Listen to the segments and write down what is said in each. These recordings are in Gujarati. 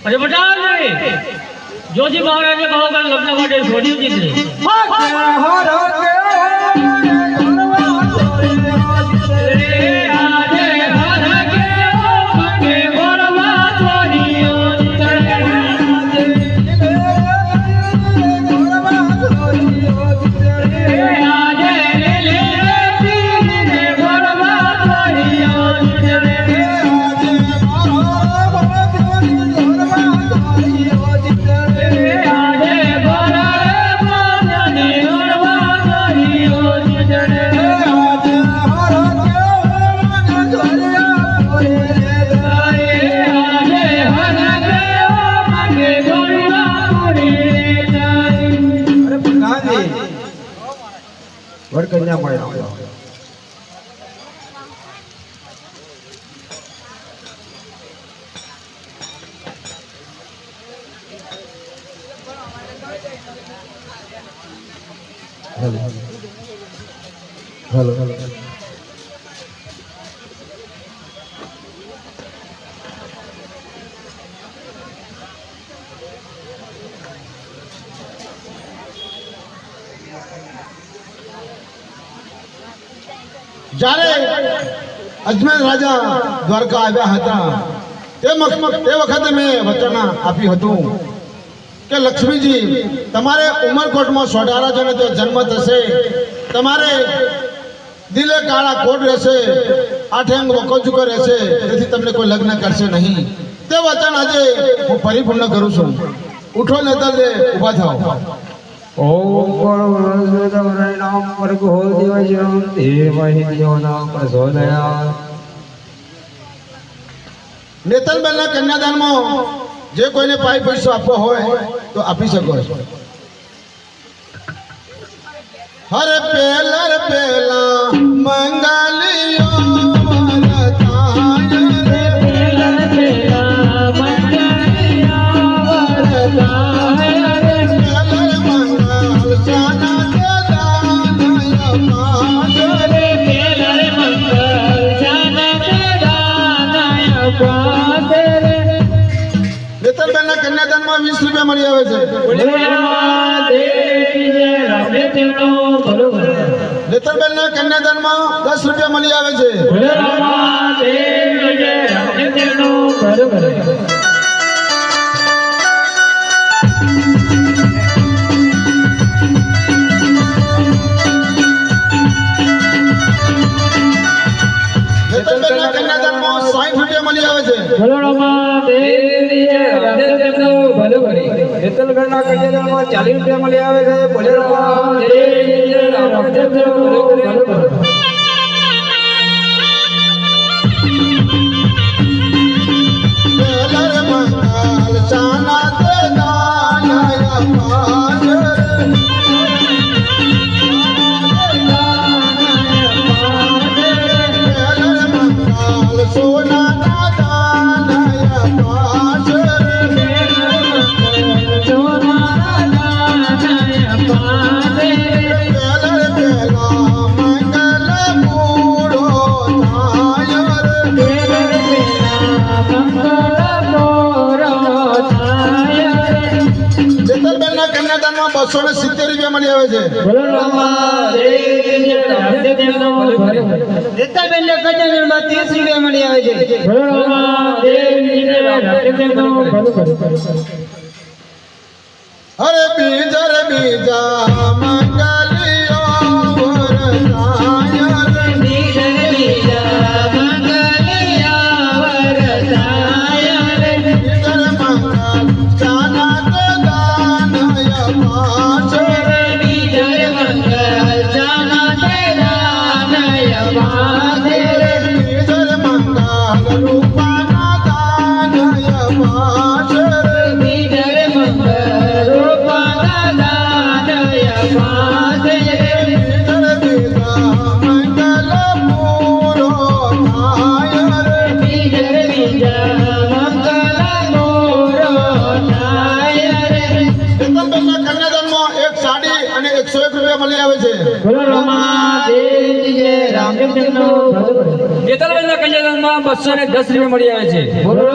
अरे बता जोशी महाराजे भाव का लग्न માટે છોડ્યું દીકરી કન્યા મળે હેલો હેલો જ્યારે અજમેર રાજા દ્વારકા આવ્યા હતા તે વખતે મેં વચન આપ્યું હતું કે લક્ષ્મીજી તમારે ઉમરકોટમાં સોઢારાજાને તો જન્મ થશે, તમારે દિલે કાળા કોટ રહેશે, આઠે અંગ વકોચુકો રહેશે, તેથી તમને કોઈ લગ્ન કરશે નહીં. તે વચન આજે હું પરિપૂર્ણ કરું છું. ઉઠો નેતર દે, ઊભા થાઓ. ओम नाम वर्ग हो दिवजम देवहि नाम प्रचोदयात्. નેતલબેનના કન્યાદાનમાં જે કોઈને પાઈ પૈસો આપવો હોય તો આપી શકો છો. હરે પેલા મંગલિયો નેતલબેનના કન્યાદાનમાં 20 રૂપિયા મળી આવે છે. નેતલબેનના કન્યાદાનમાં 10 રૂપિયા મળી આવે છે. નેતલબેનના કન્યાદાનમાં 60 રૂપિયા મળી આવે છે. નેતલબેનના કન્યાદાનમાં 40 રૂપિયા મળી આવે છે. કન્યાદાનમાં 270 રૂપિયા મળી આવે છે. નેતલબેનના કન્યાદાનમાં 30 રૂપિયા મળી આવે છે. હરે બીજા મળી આવે છે. રામચંદ્ર બેતાલબેનના કન્યાદાનમાં 210 રૂપિયા મળી આવે છે. બોલો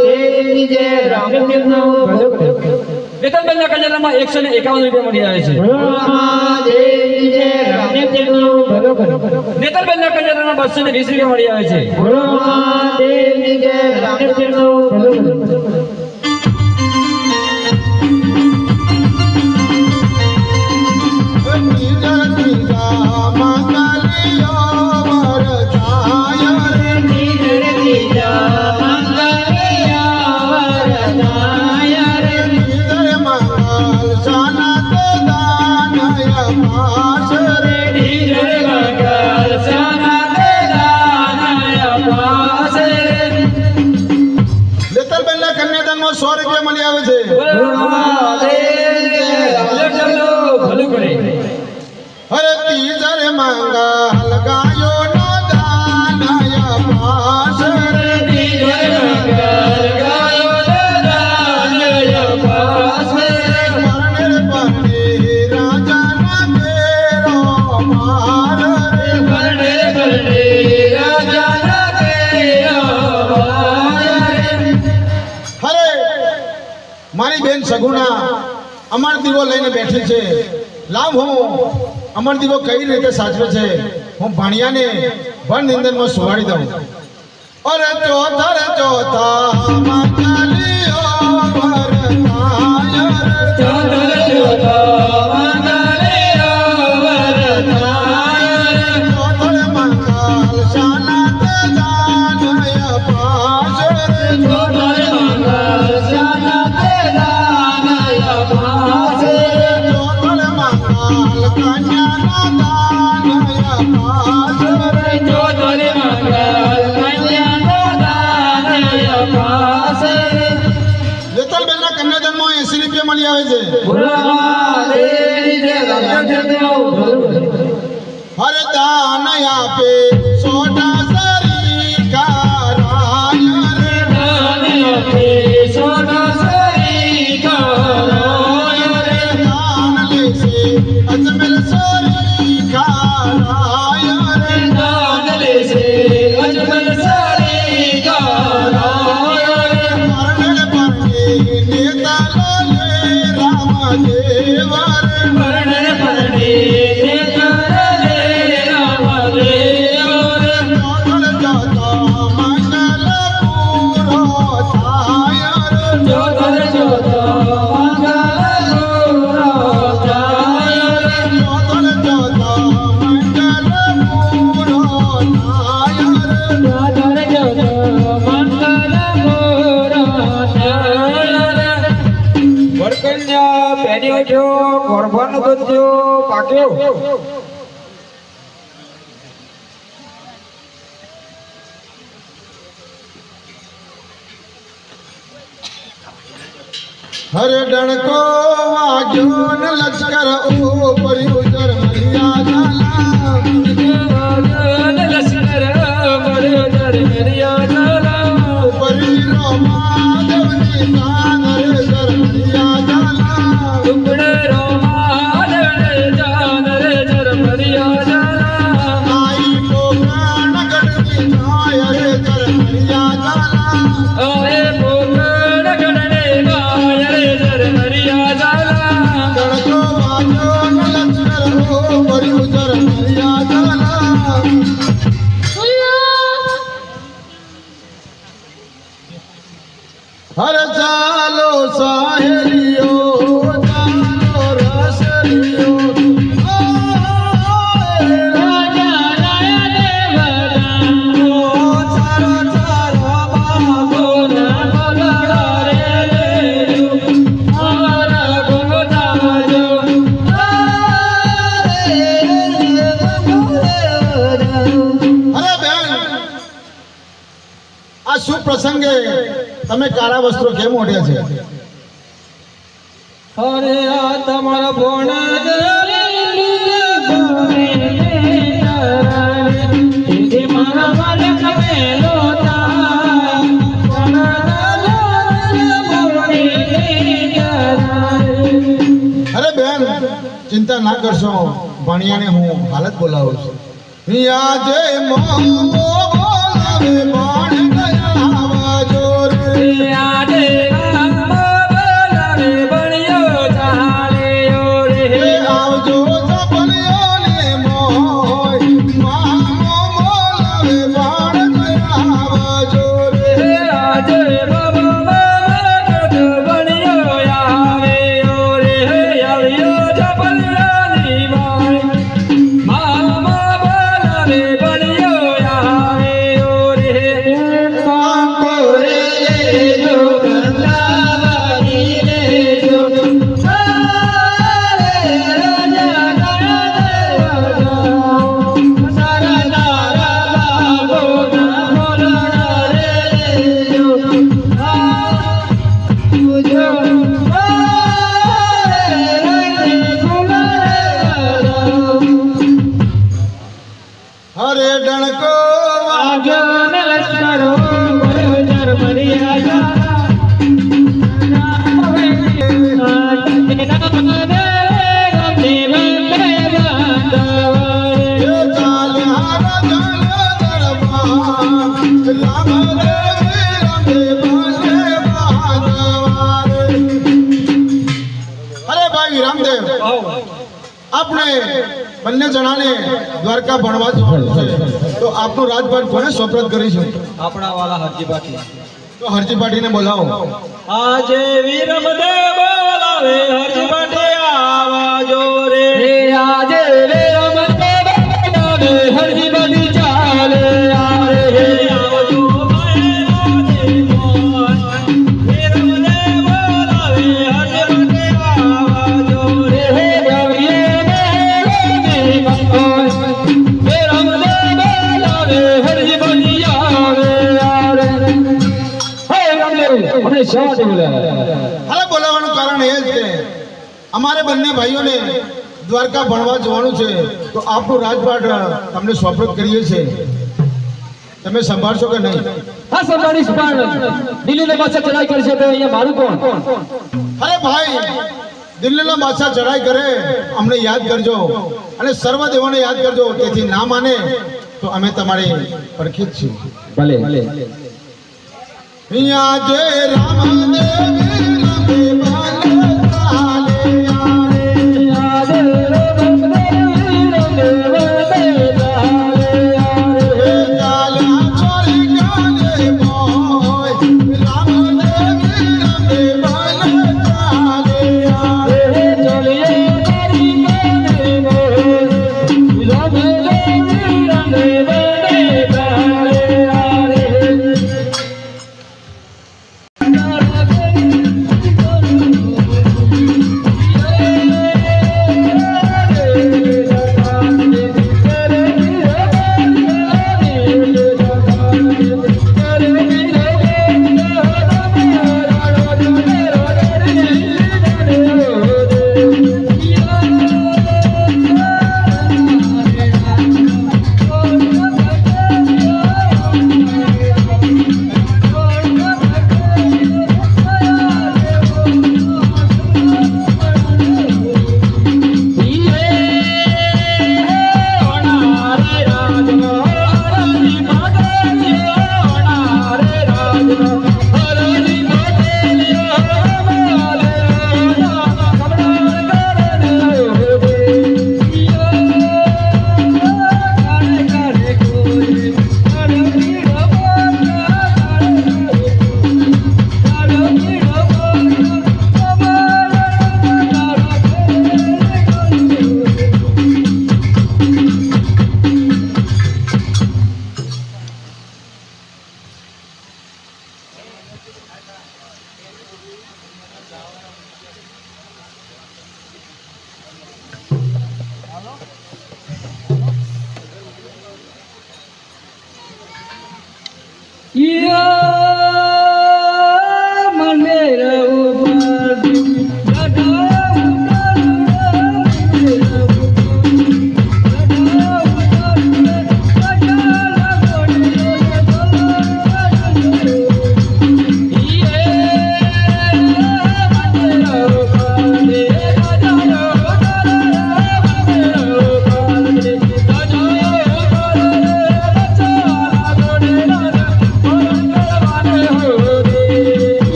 દેવી જય રામચંદ્રનો ભલો કરે. બેતાલબેનના કન્યાદાનમાં 151 રૂપિયા મળી આવે છે. બોલો દેવી જય રામચંદ્રનો ભલો કરે. નેતરબેનના કન્યાદાનમાં 220 રૂપિયા મળી આવે છે. બોલો દેવી જય રામચંદ્રનો ભલો કરે. બેતાલબેનના કન્યાદાનમાં 100 રૂપિયા મળી આવે છે. ભલું કરે. હરે તીજર મંગલ ગાયો નો દાનય પાસ રે પરણે પરણે રાજા ના તેરો માર રે હરે મારી બેન સગુણા અમર દીવો લઈને બેઠી છે. લાવ હું અમર દીવો કઈ રીતે સાચવે છે હું ભાણિયાને ભણ નિંદનમાં સુવાડી દઉં. અરે ચોથા મંગલિયો વરતાય ચોથર મંગલ શાના તે દાનય પાસ ચોથર મંગલ કન્યાના દાનય પાસ બેતાલબેનના કન્યાદાનમાં 80 રૂપિયા મળી આવે છે. હરે દાન આપે સોના સરી કારાય રે દાન લેશે અજમેર સરી કારાય રે પરણે પરણે નેતા લે રામ દેવ રે ચોથળ જાતા મંગલ પૂરો થાય રે ચોથળ જાતા મંગલ પૂરો થાય રે વરકન્યા પહેર્યો છો ગોરભાનો બધ્યો પાક્યો. હરે ડણકો વાગ્યો ને લશ્કર ઉપર્યું જરમરિયા ઝાલા ઉપરી રોમાદેવની તાન રે જરમરિયા ઝાલા આઈ પોકાણ ગઢની નાય રે જરમરિયા ઝાલા ડણકો વાગ્યો ને લશ્કર ઉપર્યું જરમરિયા ઝાલા હરે ચાલો સાહેલીઓ ચાલો રસલીઓ અરે બેન આ શું પ્રસંગે તમે કાળા વસ્ત્રો કેમ ઓઢ્યા છે? અરે આ તમારા ભોણા અરે બેન ચિંતા ના કરશો, ભણિયાને હું હાલત બોલાવું છું. આજે મોં બોલાવે પણ ગયા આવજો રે આજે બોલાવે બણિયો ચાલ્યો રે આવજો સપનિયોને મોય મામો બોલાવે પણ ગયા આવજો રે આજે બણિયો આવ્યો રે આવ્યો જપલિયાની માય મામા બોલાવે બણિયો આવ્યો રે કોરે જો ગંગાવારી રે જો સારે રાજા ગાયા સારા દારા બાબો ના બોલણા રે જો મુજો હરે ડણકો વાગ્યો ને લશ્કરો ભર્યો જર્મનિયા અરે ભાઈ રામદેવ આપણે બંને જણાને દ્વારકા ભણવા જવાનું છે તો આપનો રાજપાટ કોને સોપરત કરીશું આપણા વાલા હરજી પાટી તો હરજી પાટીને બોલાવો આજે વીરમદેવ બોલાવે હરજી પાટી આવાજો રે આજે વીરમદેવ બોલાવે હરજી પાટી ચાલે આવે રે આવજો વીરમદેવ બોલાવે હરજી પાટી આવાજો રે અરે બોલાવવાનું કારણ એ જ કે અમારે બંને ભાઈઓને દ્વારકા ભણવા જવાનું છે તો આપનું રાજપાટ તમને સોપરત કરીએ છીએ તમે સંભાળશો કે નહીં હા સંભાળીશ પણ દિલ્હીનો પાછા ચડાઈ કરશે તો અહીંયા મારું કોણ અરે ભાઈ દિલ્હીના બાદશાહ ચડાઈ કરે અમને યાદ કરજો અને સર્વ દેવોને યાદ કરજો તેથી ના માને તો અમે તમારી પડખે જ છીએ ભલે અહીંયા જે રામદેવ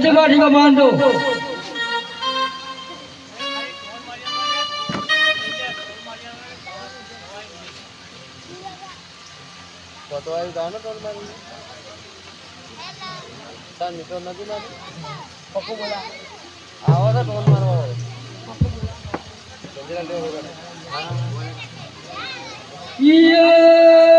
ટીકા બાંધો কত আই দাও না তোর মারি তার মিটার না দিলা পকু বলা আওয়াজ টোন মারো জলদি জলদি হবে ইয়ে